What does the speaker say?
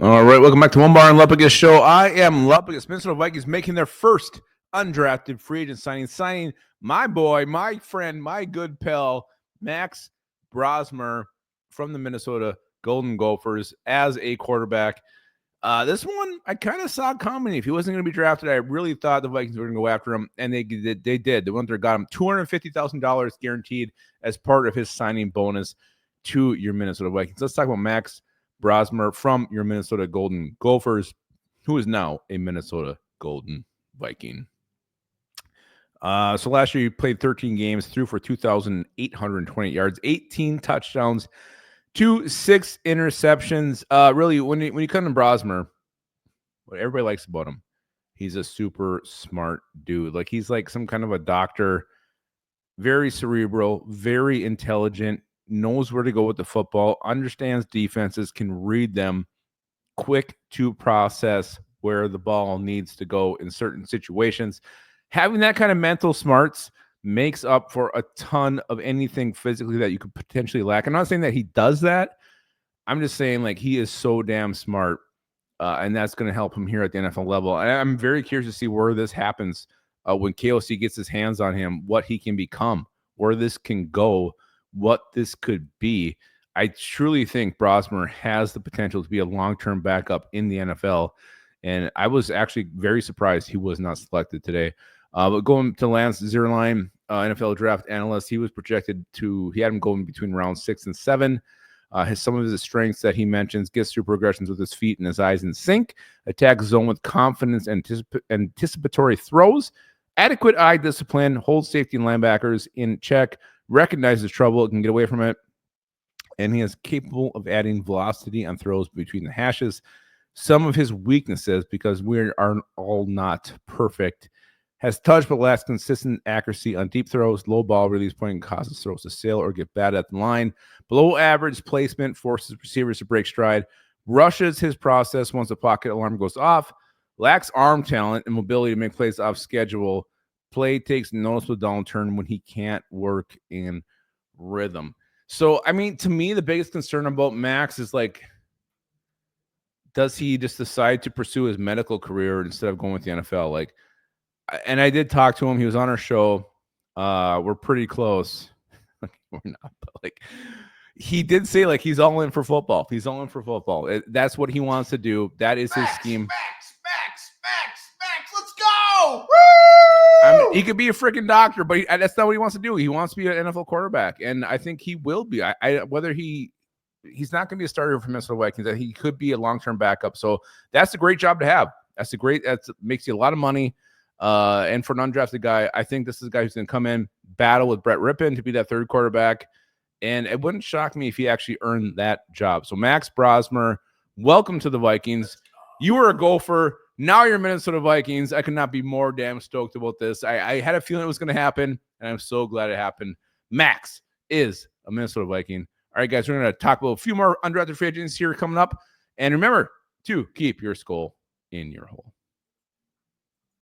All right, welcome back to Onebar and Lupagus show. I am Lupagus. Minnesota Vikings making their first undrafted free agent signing my boy, my friend, my good pal, Max Brosmer from the Minnesota Golden Gophers as a quarterback. This one I kind of saw coming. If he wasn't going to be drafted, I really thought the Vikings were going to go after him, and they did. They went there, got him $250,000 guaranteed as part of his signing bonus to your Minnesota Vikings. Let's talk about Max Brosmer from your Minnesota Golden Gophers, who is now a Minnesota Golden Viking. So last year he played 13 games, threw for 2,820 yards, 18 touchdowns, 6 interceptions. Really, when you come to Brosmer, what everybody likes about him, he's a super smart dude. Like, he's like some kind of a doctor, very cerebral, very intelligent, knows where to go with the football, understands defenses, can read them, quick to process where the ball needs to go in certain situations. Having that kind of mental smarts makes up for a ton of anything physically that you could potentially lack. I'm not saying that he does that. I'm just saying, like, he is so damn smart, and that's going to help him here at the NFL level. And I'm very curious to see where this happens when KOC gets his hands on him, what he can become, where this can go, what this could be. I truly think Brosmer has the potential to be a long-term backup in the NFL, and I was actually very surprised he was not selected today. But going to Lance Zierlein, NFL draft analyst, he was projected to, he had him going between rounds 6 and 7. Some of his strengths that he mentions: gets through progressions with his feet and his eyes in sync, attacks zone with confidence, anticipatory throws, adequate eye discipline, holds safety and linebackers in check, recognizes trouble, can get away from it, and he is capable of adding velocity on throws between the hashes. Some of his weaknesses, because we are all not perfect: has touch but lacks consistent accuracy on deep throws, low ball release point causes throws to sail or get bad at the line, below average placement forces receivers to break stride, rushes his process once the pocket alarm goes off, lacks arm talent and mobility to make plays off schedule. Play takes noticeable downturn when he can't work in rhythm. So, I mean, to me, the biggest concern about Max is, like, does he just decide to pursue his medical career instead of going with the NFL? Like, and I did talk to him. He was on our show. We're pretty close. We're not, but, like, he did say, like, he's all in for football. He's all in for football. That's what he wants to do. That is his scheme. Max, let's go! Woo! I mean, he could be a freaking doctor, but that's not what he wants to do. He wants to be an NFL quarterback, and I think he will be. Whether he's not going to be a starter for Minnesota Vikings, that he could be a long-term backup. So that's a great job to have. That makes you a lot of money. And for an undrafted guy, I think this is a guy who's going to come in, battle with Brett Rippon to be that third quarterback. And it wouldn't shock me if he actually earned that job. So Max Brosmer, welcome to the Vikings. You were a Gopher. Now you're Minnesota Vikings. I could not be more damn stoked about this. I had a feeling it was going to happen, and I'm so glad it happened. Max is a Minnesota Viking. All right, guys, we're going to talk about a few more undrafted free agents here coming up. And remember to keep your skull in your hole.